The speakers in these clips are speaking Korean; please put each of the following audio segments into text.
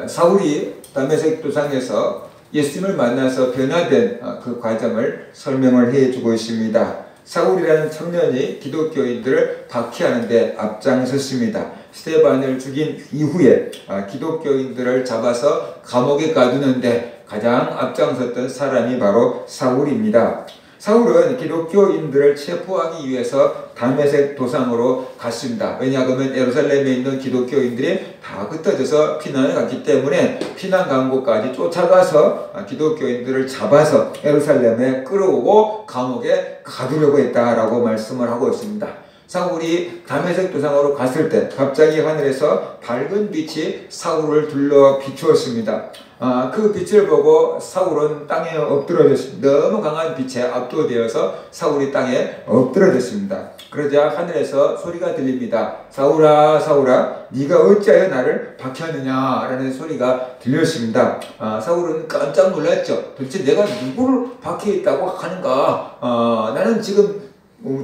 사울이 다메섹 도상에서 예수님을 만나서 변화된 그 과정을 설명을 해주고 있습니다. 사울이라는 청년이 기독교인들을 박해하는 데 앞장섰습니다. 스데반을 죽인 이후에 기독교인들을 잡아서 감옥에 가두는데 가장 앞장섰던 사람이 바로 사울입니다. 사울은 기독교인들을 체포하기 위해서 다메섹 도상으로 갔습니다. 왜냐하면 예루살렘에 있는 기독교인들이 다 흩어져서 피난을 갔기 때문에 피난 간 곳까지 쫓아가서 기독교인들을 잡아서 예루살렘에 끌어오고 감옥에 가두려고 했다라고 말씀을 하고 있습니다. 사울이 다메섹 도상으로 갔을 때 갑자기 하늘에서 밝은 빛이 사울을 둘러 비추었습니다. 그 빛을 보고 사울은 땅에 엎드러졌습니다. 너무 강한 빛에 압도되어서 사울이 땅에 엎드러졌습니다. 그러자 하늘에서 소리가 들립니다. 사울아 사울아 네가 어찌하여 나를 박해하느냐 라는 소리가 들렸습니다. 사울은 깜짝 놀랐죠. 도대체 내가 누구를 박해했다고 하는가. 나는 지금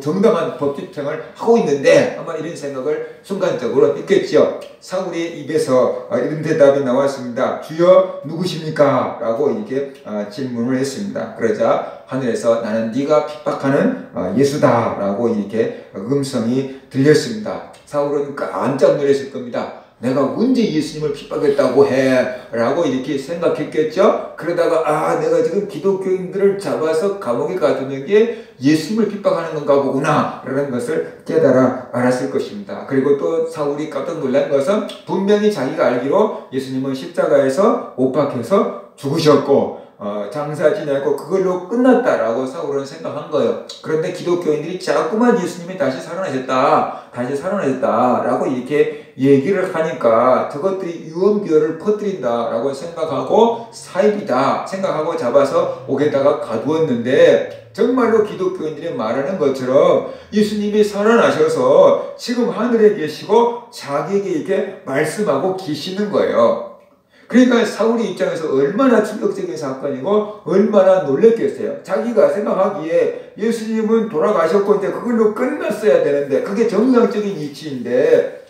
정당한 법 집행을 하고 있는데 아마 이런 생각을 순간적으로 했겠죠. 사울의 입에서 이런 대답이 나왔습니다. 주여 누구십니까? 라고 이렇게 질문을 했습니다. 그러자 하늘에서 나는 네가 핍박하는 예수다 라고 이렇게 음성이 들렸습니다. 사울은 깜짝 놀랐을 겁니다. 내가 언제 예수님을 핍박했다고 해? 라고 이렇게 생각했겠죠? 그러다가 내가 지금 기독교인들을 잡아서 감옥에 가두는 게 예수님을 핍박하는 건가 보구나 라는 것을 깨달아 알았을 것입니다. 그리고 또 사울이 깜짝 놀란 것은 분명히 자기가 알기로 예수님은 십자가에서 못 박혀서 죽으셨고 장사 지내고 그걸로 끝났다라고 사울은 생각한 거예요. 그런데 기독교인들이 자꾸만 예수님이 다시 살아나셨다 라고 이렇게 얘기를 하니까 저것들이 유언비어를 퍼뜨린다라고 생각하고 사입이다 생각하고 잡아서 옥에다가 가두었는데 정말로 기독교인들이 말하는 것처럼 예수님이 살아나셔서 지금 하늘에 계시고 자기에게 이렇게 말씀하고 계시는 거예요. 그러니까 사울의 입장에서 얼마나 충격적인 사건이고 얼마나 놀랬겠어요. 자기가 생각하기에 예수님은 돌아가셨고 이제 그걸로 끝났어야 되는데 그게 정상적인 이치인데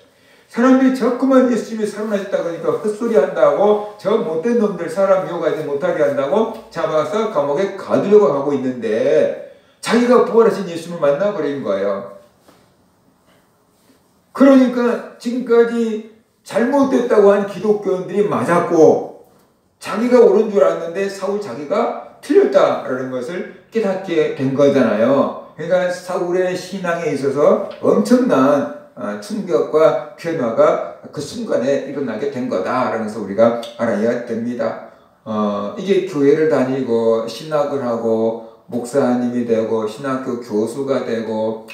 사람들이 자꾸만 예수님이 살아나셨다 그러니까 헛소리 한다고 저 못된 놈들 사람 미워하지 못하게 한다고 잡아서 감옥에 가두려고 하고 있는데 자기가 부활하신 예수님을 만나버린 거예요. 그러니까 지금까지 잘못됐다고 한 기독교인들이 맞았고 자기가 옳은 줄 알았는데 사울 자기가 틀렸다라는 것을 깨닫게 된 거잖아요. 그러니까 사울의 신앙에 있어서 엄청난 충격과 변화가 그 순간에 일어나게 된 거다라는 것을 우리가 알아야 됩니다. 이게 교회를 다니고 신학을 하고 목사님이 되고 신학교 교수가 되고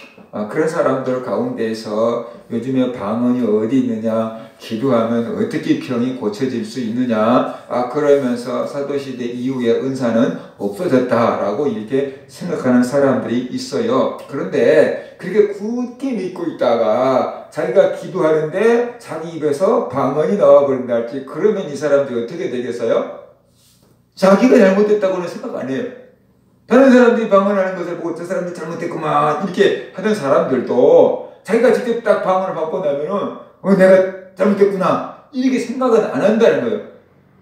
그런 사람들 가운데서 요즘에 방언이 어디 있느냐, 기도하면 어떻게 병이 고쳐질 수 있느냐, 그러면서 사도시대 이후에 은사는 없어졌다라고 이렇게 생각하는 사람들이 있어요. 그런데 그렇게 굳게 믿고 있다가 자기가 기도하는데 자기 입에서 방언이 나와버린다 할지 그러면 이 사람들이 어떻게 되겠어요? 자기가 잘못됐다고는 생각 안 해요. 다른 사람들이 방언하는 것을 보고 저 사람들이 잘못했구만 이렇게 하던 사람들도 자기가 직접 딱 방언을 받고 나면은 내가 잘못했구나 이렇게 생각은 안 한다는 거예요.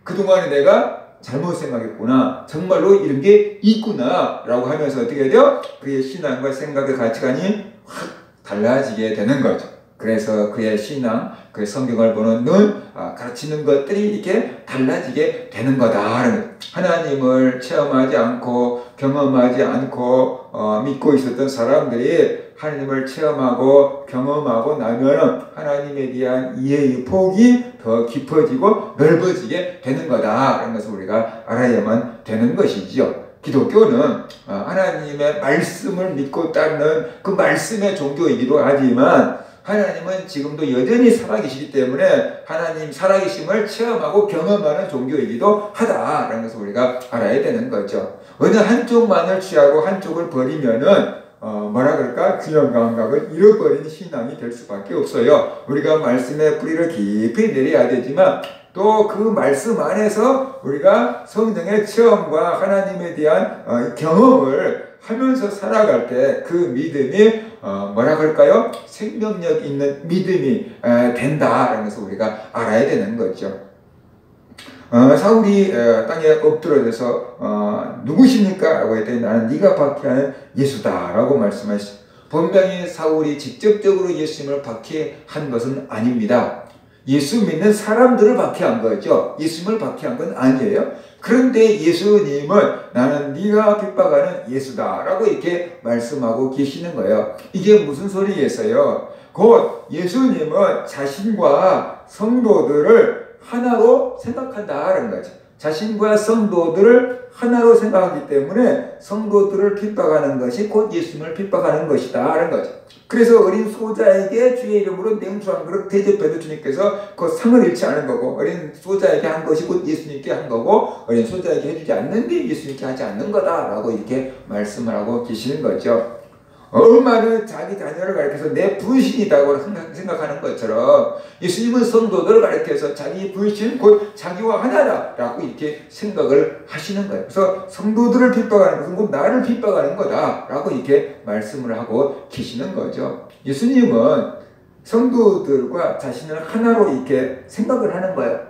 그동안에 내가 잘못 생각했구나, 정말로 이런 게 있구나 라고 하면서 어떻게 돼요? 그의 신앙과 생각의 가치관이 확 달라지게 되는 거죠. 그래서 그의 신앙, 그의 성경을 보는 눈, 가르치는 것들이 이렇게 달라지게 되는 거다. 하나님을 체험하지 않고 경험하지 않고 믿고 있었던 사람들이 하나님을 체험하고 경험하고 나면 하나님에 대한 이해의 폭이 더 깊어지고 넓어지게 되는 거다라는 것을 우리가 알아야만 되는 것이죠. 기독교는 하나님의 말씀을 믿고 따르는 그 말씀의 종교이기도 하지만 하나님은 지금도 여전히 살아계시기 때문에 하나님 살아계심을 체험하고 경험하는 종교이기도 하다라는 것을 우리가 알아야 되는 거죠. 어느 한쪽만을 취하고 한쪽을 버리면은 뭐라 그럴까? 균형 감각을 잃어버린 신앙이 될 수밖에 없어요. 우리가 말씀의 뿌리를 깊이 내려야 되지만 또 그 말씀 안에서 우리가 성령의 체험과 하나님에 대한 경험을 하면서 살아갈 때 그 믿음이 뭐라 그럴까요? 생명력 있는 믿음이 된다라는 것을 우리가 알아야 되는 거죠. 사울이 땅에 엎드려져서 누구십니까? 라고 했더니 나는 네가 박해하는 예수다 라고 말씀하셨습니다. 분명히 사울이 직접적으로 예수님을 박해한 것은 아닙니다. 예수 믿는 사람들을 박해한 거죠. 예수님을 박해한 건 아니에요. 그런데 예수님은 나는 네가 핍박하는 예수다 라고 이렇게 말씀하고 계시는 거예요. 이게 무슨 소리겠어요? 곧 예수님은 자신과 성도들을 하나로 생각한다는 거죠. 자신과 성도들을 하나로 생각하기 때문에 성도들을 핍박하는 것이 곧 예수님을 핍박하는 것이다라는 거죠. 그래서 어린 소자에게 주의 이름으로 냉수 한 그릇 대접해도 주님께서 그 상을 잃지 않은 거고, 어린 소자에게 한 것이 곧 예수님께 한 거고, 어린 소자에게 해주지 않는 게 예수님께 하지 않는 거다라고 이렇게 말씀을 하고 계시는 거죠. 엄마는 자기 자녀를 가리켜서 내 분신이라고 생각하는 것처럼 예수님은 성도들을 가리켜서 자기 분신 곧 자기와 하나다라고 이렇게 생각을 하시는 거예요. 그래서 성도들을 핍박하는 것은 곧 나를 핍박하는 거다라고 이렇게 말씀을 하고 계시는 거죠. 예수님은 성도들과 자신을 하나로 이렇게 생각을 하는 거예요.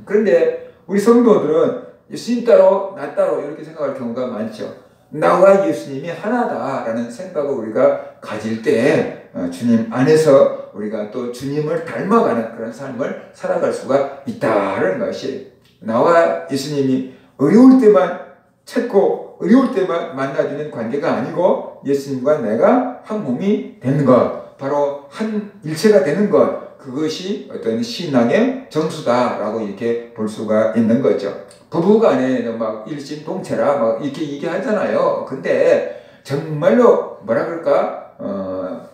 그런데 우리 성도들은 예수님 따로 나 따로 이렇게 생각할 경우가 많죠. 나와 예수님이 하나다라는 생각을 우리가 가질 때 주님 안에서 우리가 또 주님을 닮아가는 그런 삶을 살아갈 수가 있다는 것이, 나와 예수님이 어려울 때만 찾고 어려울 때만 만나주는 관계가 아니고 예수님과 내가 한 몸이 되는 것, 바로 한 일체가 되는 것, 그것이 어떤 신앙의 정수다라고 이렇게 볼 수가 있는 거죠. 부부간에 막 일심동체라 막 이렇게 얘기하잖아요. 근데 정말로 뭐라 그럴까?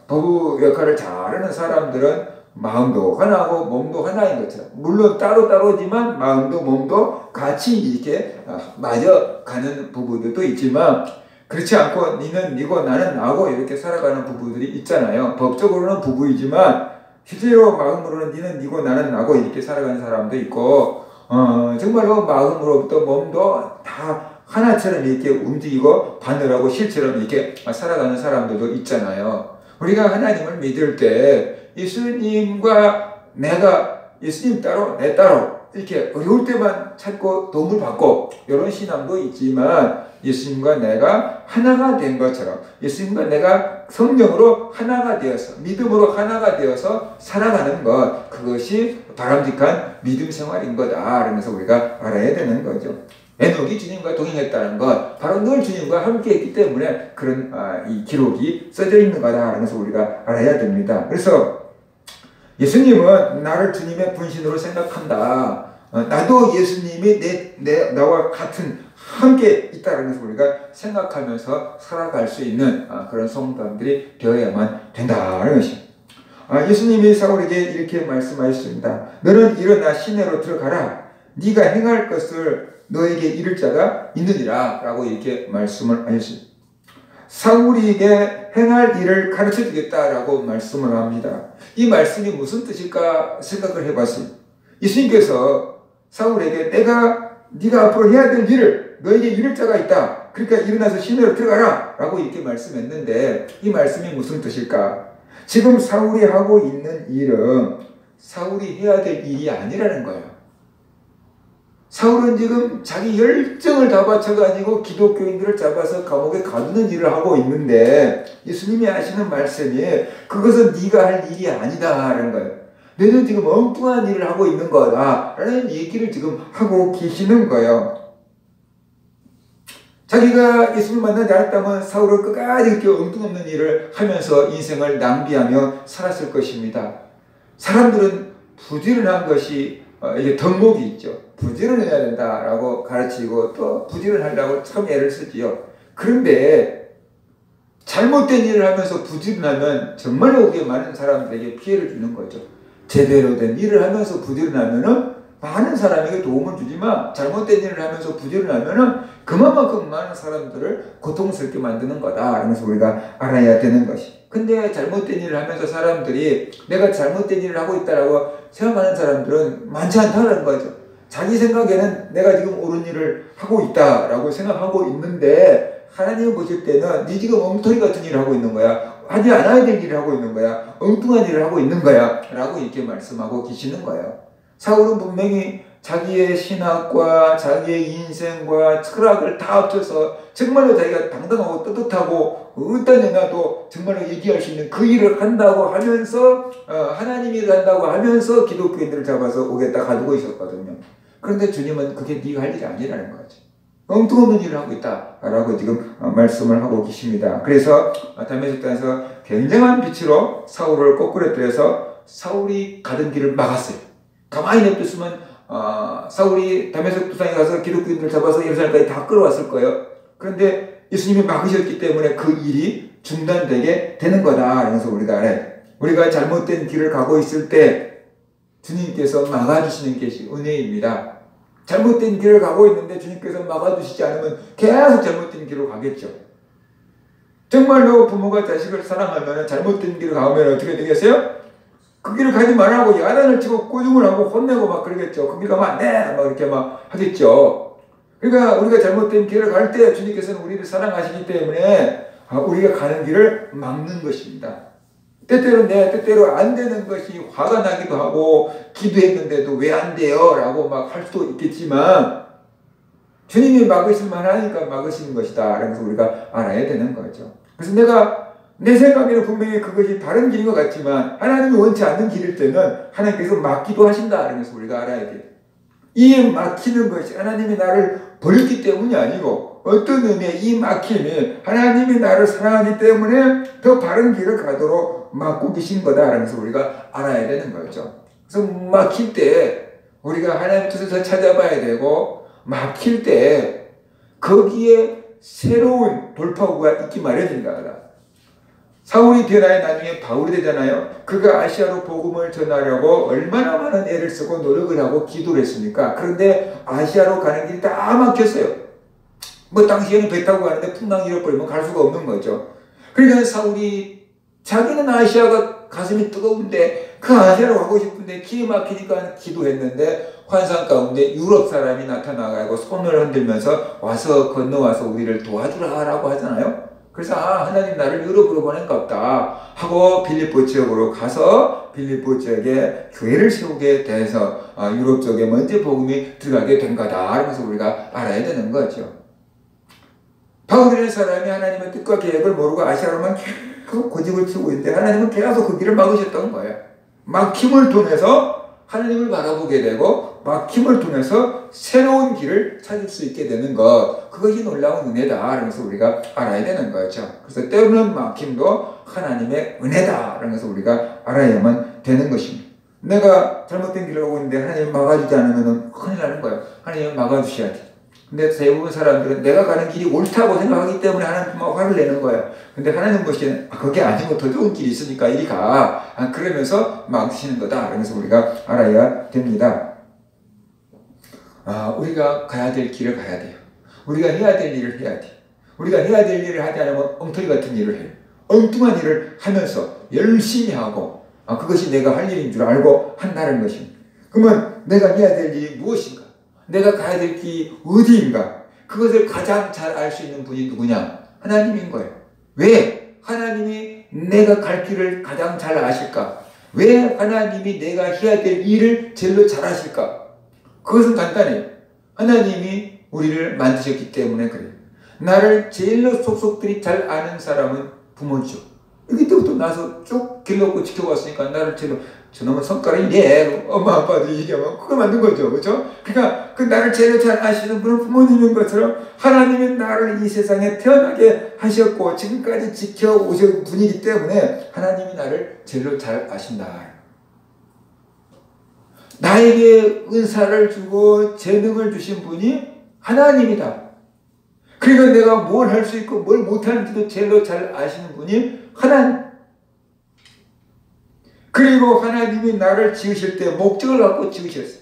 부부 역할을 잘하는 사람들은 마음도 하나고 몸도 하나인 것처럼, 물론 따로따로지만 마음도 몸도 같이 이렇게 맞아가는 부부들도 있지만, 그렇지 않고 니는 니고 나는 나고 이렇게 살아가는 부부들이 있잖아요. 법적으로는 부부이지만 실제로 마음으로는 니는 니고 나는 나고 이렇게 살아가는 사람도 있고, 정말로 마음으로부터 몸도 다 하나처럼 이렇게 움직이고 바늘하고 실처럼 이렇게 살아가는 사람들도 있잖아요. 우리가 하나님을 믿을 때 예수님과 내가, 예수님 따로 내 따로 이렇게 어려울 때만 찾고 도움을 받고 이런 신앙도 있지만, 예수님과 내가 하나가 된 것처럼 예수님과 내가 성령으로 하나가 되어서 믿음으로 하나가 되어서 살아가는 것, 그것이 바람직한 믿음 생활인 거다. 그러면서 우리가 알아야 되는 거죠. 에녹이 주님과 동행했다는 것, 바로 늘 주님과 함께 했기 때문에 그런 이 기록이 써져 있는 거다. 그러면서 우리가 알아야 됩니다. 그래서 예수님은 나를 주님의 분신으로 생각한다. 나도 예수님이 나와 같은 함께 있다는 것을 우리가 생각하면서 살아갈 수 있는 그런 성도들이 되어야만 된다는 것입니다. 예수님이 사울에게 이렇게 말씀하셨습니다. 너는 일어나 시내로 들어가라. 네가 행할 것을 너에게 이를 자가 있느니라 라고 이렇게 말씀을 하셨습니다. 사울에게 행할 일을 가르쳐 주겠다라고 말씀을 합니다. 이 말씀이 무슨 뜻일까 생각을 해봤습니다. 예수님께서 사울에게 네가 앞으로 해야 될 일을, 너에게 이를 자가 있다. 그러니까 일어나서 시내로 들어가라 라고 이렇게 말씀했는데, 이 말씀이 무슨 뜻일까? 지금 사울이 하고 있는 일은 사울이 해야 될 일이 아니라는 거예요. 사울은 지금 자기 열정을 다 바쳐가지고 기독교인들을 잡아서 감옥에 가두는 일을 하고 있는데, 예수님이 하시는 말씀이 그것은 네가 할 일이 아니다라는 거예요. 너는 지금 엉뚱한 일을 하고 있는 거다라는 얘기를 지금 하고 계시는 거예요. 자기가 예수를 만나지 않았다면 사울은 끝까지 이렇게 엉뚱없는 일을 하면서 인생을 낭비하며 살았을 것입니다. 사람들은 부지런한 것이 이게 덕목이 있죠. 부지런해야 된다라고 가르치고 또 부지런하려고 참 애를 쓰지요. 그런데 잘못된 일을 하면서 부지런하면 정말로 그게 많은 사람들에게 피해를 주는 거죠. 제대로 된 일을 하면서 부지런하면은 많은 사람에게 도움을 주지만, 잘못된 일을 하면서 부지런하면은 그만큼 많은 사람들을 고통스럽게 만드는 거다. 그래서 우리가 알아야 되는 것이. 근데 잘못된 일을 하면서 사람들이 내가 잘못된 일을 하고 있다라고 생각하는 사람들은 많지 않다는 거죠. 자기 생각에는 내가 지금 옳은 일을 하고 있다라고 생각하고 있는데, 하나님 보실 때는 네 지금 엉터리 같은 일을 하고 있는 거야. 하지 않아야 될 일을 하고 있는 거야. 엉뚱한 일을 하고 있는 거야. 라고 이렇게 말씀하고 계시는 거예요. 사울은 분명히 자기의 신학과 자기의 인생과 철학을 다 합쳐서 정말로 자기가 당당하고 떳떳하고 어떤 영화도 정말로 얘기할 수 있는 그 일을 한다고 하면서 하나님이 일을 한다고 하면서 기독교인들을 잡아서 오겠다 가두고 있었거든요. 그런데 주님은 그게 네가 할 일이 아니라는 거지. 엉뚱없는 일을 하고 있다라고 지금 말씀을 하고 계십니다. 그래서 다메섹에서 굉장한 빛으로 사울을 꼬꾸라뜨려서 사울이 가던 길을 막았어요. 가만히 냅뒀으면 사울이 다메섹 도상에 가서 기독교인들 잡아서 예루살렘까지 다 끌어왔을 거예요. 그런데 예수님이 막으셨기 때문에 그 일이 중단되게 되는 거다. 그래서 우리가 알아요. 우리가 잘못된 길을 가고 있을 때 주님께서 막아주시는 것이 은혜입니다. 잘못된 길을 가고 있는데 주님께서 막아주시지 않으면 계속 잘못된 길로 가겠죠. 정말로 부모가 자식을 사랑하면 잘못된 길을 가면 어떻게 되겠어요? 그 길을 가지 말라고 야단을 치고 꼬중을 하고 혼내고 막 그러겠죠. 그 길 가면 안 돼! 막 이렇게 막 하겠죠. 그러니까 우리가 잘못된 길을 갈 때 주님께서는 우리를 사랑하시기 때문에 우리가 가는 길을 막는 것입니다. 때때로 내 뜻대로 안 되는 것이 화가 나기도 하고 기도했는데도 왜 안 돼요? 라고 막 할 수도 있겠지만 주님이 막으실 만하니까 막으시는 것이다. 그래서 우리가 알아야 되는 거죠. 그래서 내 생각에는 분명히 그것이 다른 길인 것 같지만 하나님이 원치 않는 길일 때는 하나님께서 막기도 하신다. 그래서 우리가 알아야 돼요. 이 막히는 것이 하나님이 나를 버렸기 때문이 아니고 어떤 의미의 이 막힘이 하나님이 나를 사랑하기 때문에 더 바른 길을 가도록 막고 계신 거다. 그래서 우리가 알아야 되는 거죠. 그래서 막힐 때 우리가 하나님의 뜻을 더 찾아봐야 되고 막힐 때 거기에 새로운 돌파구가 있기 마련입니다. 사울이 되나요? 나중에 바울이 되잖아요. 그가 아시아로 복음을 전하려고 얼마나 많은 애를 쓰고 노력을 하고 기도를 했습니까? 그런데 아시아로 가는 길이 다 막혔어요. 뭐 당시에는 배 타고 가는데 풍랑 잃어버리면 갈 수가 없는 거죠. 그러니까 사울이 자기는 아시아가 가슴이 뜨거운데 그 아시아로 가고 싶은데 길이 막히니까 기도했는데 환상 가운데 유럽 사람이 나타나가지고 손을 흔들면서 와서 건너와서 우리를 도와주라라고 하잖아요. 그래서 하나님 나를 유럽으로 보낸가 보다 하고 빌립보 지역으로 가서 빌립보 지역에 교회를 세우게 돼서 유럽 쪽에 먼저 복음이 들어가게 된 거다. 그래서 우리가 알아야 되는 거죠. 바울이라는 사람이 하나님의 뜻과 계획을 모르고 아시아로만 계속 고집을 피우고 있는데 하나님은 계속 그 길을 막으셨던 거예요. 막힘을 통해서 하나님을 바라보게 되고 막힘을 통해서 새로운 길을 찾을 수 있게 되는 것, 그것이 놀라운 은혜다. 그래서 우리가 알아야 되는 거죠. 그래서 때로는 막힘도 하나님의 은혜다. 그래서 우리가 알아야만 되는 것입니다. 내가 잘못된 길을 오고 있는데 하나님이 막아주지 않으면 큰일 나는 거예요. 하나님이 막아주셔야 돼. 근데 대부분 사람들은 내가 가는 길이 옳다고 생각하기 때문에 하나님 화를 내는 거예요. 근데 하나님 보시기에는 그게 아니고 더 좋은 길이 있으니까 이리 가. 그러면서 막으시는 거다. 그래서 우리가 알아야 됩니다. 우리가 가야 될 길을 가야 돼요. 우리가 해야 될 일을 해야 돼요. 우리가 해야 될 일을 하지 않으면 엉터리 같은 일을 해요. 엉뚱한 일을 하면서 열심히 하고 그것이 내가 할 일인 줄 알고 한다는 것입니다. 그러면 내가 해야 될 일이 무엇인가? 내가 가야 될 길이 어디인가? 그것을 가장 잘 알 수 있는 분이 누구냐? 하나님인 거예요. 왜? 하나님이 내가 갈 길을 가장 잘 아실까? 왜 하나님이 내가 해야 될 일을 제일로 잘 아실까? 그것은 간단해요. 하나님이 우리를 만드셨기 때문에 그래요. 나를 제일로 속속들이 잘 아는 사람은 부모죠. 여기 때부터 나서 쭉 길러고 지켜왔으니까 나를 제일로 저놈은 손가락이네. 엄마 아빠도 얘기하면 그거 만든 거죠. 그렇죠? 그러니까 그 나를 제일 잘 아시는 분은 부모님인 것처럼 하나님이 나를 이 세상에 태어나게 하셨고 지금까지 지켜오신 분이기 때문에 하나님이 나를 제일 잘 아신다. 나에게 은사를 주고 재능을 주신 분이 하나님이다. 그러니까 내가 뭘 할 수 있고 뭘 못하는지도 제일 잘 아시는 분이 하나님. 그리고 하나님이 나를 지으실 때 목적을 갖고 지으셨어요.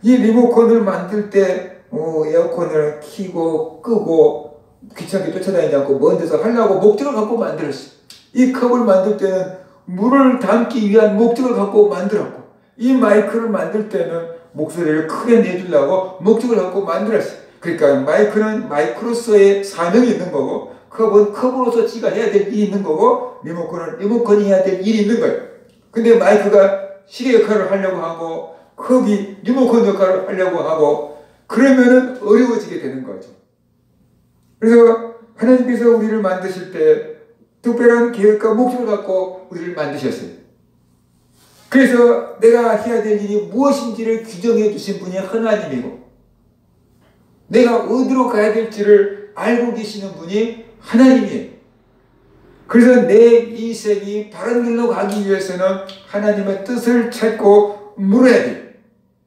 이 리모컨을 만들 때 에어컨을 켜고 끄고 귀찮게 쫓아다니지 않고 먼 데서 하려고 목적을 갖고 만들었어요. 이 컵을 만들 때는 물을 담기 위한 목적을 갖고 만들었고 이 마이크를 만들 때는 목소리를 크게 내주려고 목적을 갖고 만들었어요. 그러니까 마이크는 마이크로서의 사명이 있는 거고 컵은 컵으로서 지가 해야 될 일이 있는 거고 리모컨은 리모컨이 해야 될 일이 있는 거예요. 근데 마이크가 시계 역할을 하려고 하고 흡이 리모컨 역할을 하려고 하고 그러면은 어려워지게 되는 거죠. 그래서 하나님께서 우리를 만드실 때 특별한 계획과 목적을 갖고 우리를 만드셨어요. 그래서 내가 해야 될 일이 무엇인지를 규정해 주신 분이 하나님이고 내가 어디로 가야 될지를 알고 계시는 분이 하나님이에요. 그래서 내 인생이 바른 길로 가기 위해서는 하나님의 뜻을 찾고 물어야 돼요.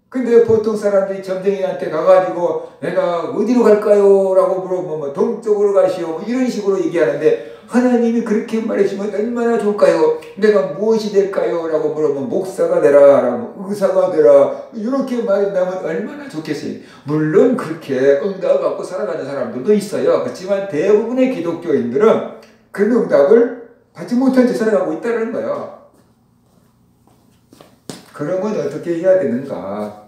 근데 보통 사람들이 점쟁이한테 가가지고 내가 어디로 갈까요? 라고 물어보면 뭐 동쪽으로 가시오 뭐 이런 식으로 얘기하는데 하나님이 그렇게 말해주면 얼마나 좋을까요? 내가 무엇이 될까요? 라고 물어보면 목사가 되라, 라고 의사가 되라 이렇게 말한다면 얼마나 좋겠어요. 물론 그렇게 응답을 받고 살아가는 사람들도 있어요. 그렇지만 대부분의 기독교인들은 그 응답을 받지 못한 채 살아가고 있다는 거예요. 그러면 어떻게 해야 되는가?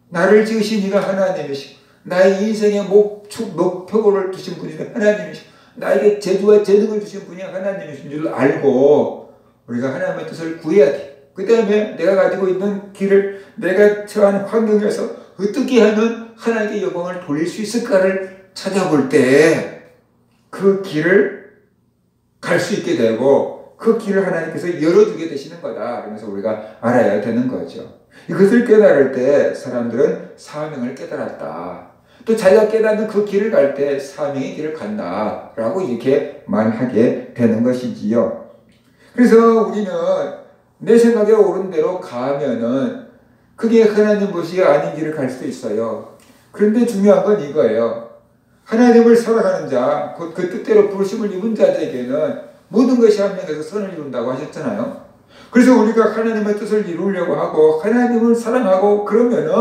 나를 지으신 이가 하나님이시고 나의 인생의 목표를 주신 분이 하나님이시고 나에게 재주와 재능을 주신 분이 하나님이신 줄 알고 우리가 하나님의 뜻을 구해야 돼. 그 다음에 내가 가지고 있는 길을 내가 처한 환경에서 어떻게 하면 하나님께 영광을 돌릴 수 있을까를 찾아볼 때 그 길을 갈 수 있게 되고 그 길을 하나님께서 열어주게 되시는 거다. 그러면서 우리가 알아야 되는 거죠. 이것을 깨달을 때 사람들은 사명을 깨달았다. 또 자기가 깨닫는 그 길을 갈 때 사명의 길을 간다. 라고 이렇게 말하게 되는 것이지요. 그래서 우리는 내 생각에 옳은 대로 가면은 그게 하나님 것이 아닌 길을 갈 수도 있어요. 그런데 중요한 건 이거예요. 하나님을 사랑하는 자, 그 뜻대로 부르심을 입은 자들에게는 모든 것이 한 명에서 선을 이룬다고 하셨잖아요. 그래서 우리가 하나님의 뜻을 이루려고 하고 하나님을 사랑하고 그러면은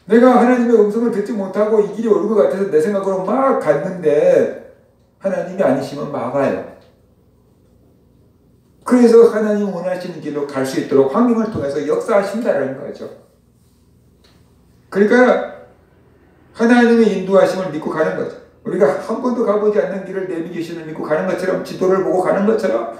내가 하나님의 음성을 듣지 못하고 이 길이 옳은 것 같아서 내 생각으로 막 갔는데 하나님이 아니시면 막아요. 그래서 하나님 원하시는 길로 갈 수 있도록 환경을 통해서 역사하신다는 거죠. 그러니까 하나님의 인도하심을 믿고 가는 거죠. 우리가 한 번도 가보지 않는 길을 내비게이션을 믿고 가는 것처럼 지도를 보고 가는 것처럼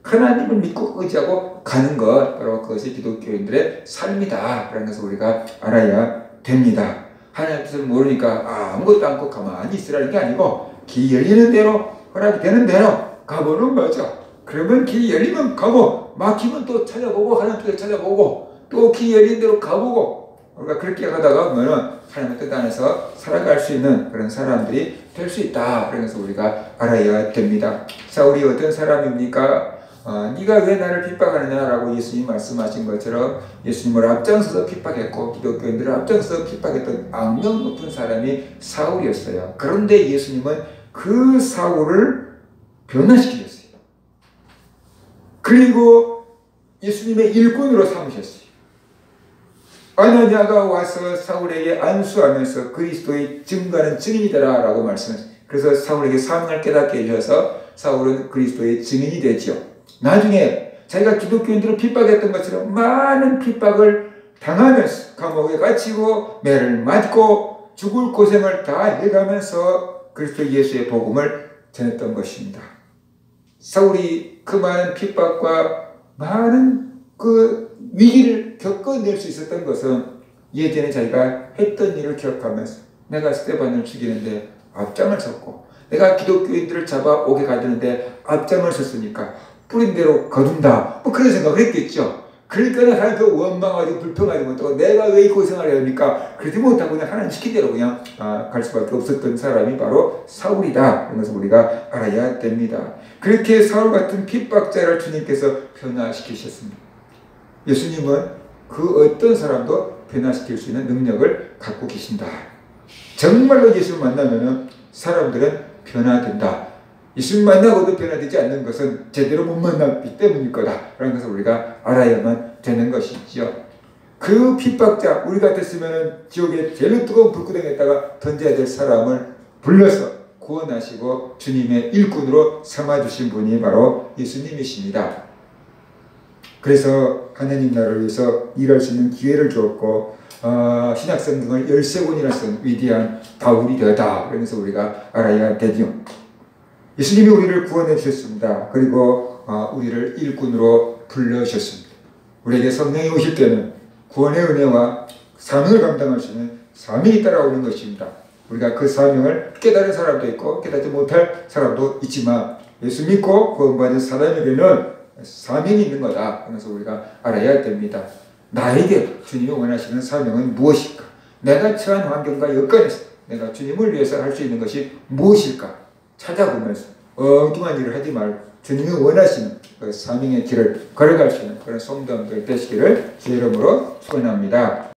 하나님을 믿고 의지하고 가는 것, 바로 그것이 기독교인들의 삶이다. 라는 것을 우리가 알아야 됩니다. 하나님의 뜻을 모르니까 아무것도 않고 가만히 있으라는 게 아니고 길이 열리는 대로 허락이 되는 대로 가보는 거죠. 그러면 길이 열리면 가고 막히면 또 찾아보고 하나님 뜻을 찾아보고 또 길이 열린 대로 가보고 우리가 그렇게 하다가 보면은 하나님의 뜻 안에서 살아갈 수 있는 그런 사람들이 될 수 있다. 그래서 우리가 알아야 됩니다. 사울이 어떤 사람입니까? 네가 왜 나를 핍박하느냐라고 예수님 말씀하신 것처럼 예수님을 앞장서서 핍박했고 기독교인들을 앞장서서 핍박했던 악명 높은 사람이 사울이었어요. 그런데 예수님은 그 사울을 변화시키셨어요. 그리고 예수님의 일꾼으로 삼으셨어요. 아나니아가 와서 사울에게 안수하면서 그리스도의 증거하는 증인이 되라 라고 말씀했어요. 그래서 사울에게 사명을 깨닫게 해주셔서 사울은 그리스도의 증인이 되죠. 나중에 자기가 기독교인들을 핍박했던 것처럼 많은 핍박을 당하면서 감옥에 갇히고 매를 맞고 죽을 고생을 다 해가면서 그리스도 예수의 복음을 전했던 것입니다. 사울이 그 많은 핍박과 많은 그 위기를 겪어낼 수 있었던 것은 예전에 자기가 했던 일을 기억하면서 내가 스데반을 죽이는데 앞장을 섰고 내가 기독교인들을 잡아오게 가두는데 앞장을 섰으니까 뿌린 대로 거둔다. 뭐 그런 생각을 했겠죠. 그러니까 하나님 원망하고 불평하지 못하고 내가 왜 이 고생을 해야 합니까? 그러지 못하고 그냥 하나님 시킨 대로 그냥 갈 수밖에 없었던 사람이 바로 사울이다. 이런 것을 우리가 알아야 됩니다. 그렇게 사울 같은 핍박자를 주님께서 변화시키셨습니다. 예수님은 그 어떤 사람도 변화시킬 수 있는 능력을 갖고 계신다. 정말로 예수를 만나면 사람들은 변화된다. 예수를 만나고도 변화되지 않는 것은 제대로 못 만났기 때문일 거다. 라는 것을 우리가 알아야만 되는 것이죠. 그 핍박자, 우리 같았으면 지옥에 제일 뜨거운 불구덩이에다가 던져야 될 사람을 불러서 구원하시고 주님의 일꾼으로 삼아주신 분이 바로 예수님이십니다. 그래서 하나님 나라를 위해서 일할 수 있는 기회를 주었고 신약성경을 13권이나 쓴 위대한 바울이 되었다. 그러면서 우리가 알아야 되죠. 예수님이 우리를 구원해 주셨습니다. 그리고 우리를 일꾼으로 불러주셨습니다. 우리에게 성령이 오실 때는 구원의 은혜와 사명을 감당할 수 있는 사명이 따라오는 것입니다. 우리가 그 사명을 깨달은 사람도 있고 깨닫지 못할 사람도 있지만 예수 믿고 구원받은 사람에게는 사명이 있는 거다. 그래서 우리가 알아야 됩니다. 나에게 주님이 원하시는 사명은 무엇일까? 내가 처한 환경과 여건에서 내가 주님을 위해서 할 수 있는 것이 무엇일까? 찾아보면서 엉뚱한 일을 하지 말고 주님이 원하시는 그 사명의 길을 걸어갈 수 있는 그런 성도들 되시기를 주의 이름으로 축원합니다.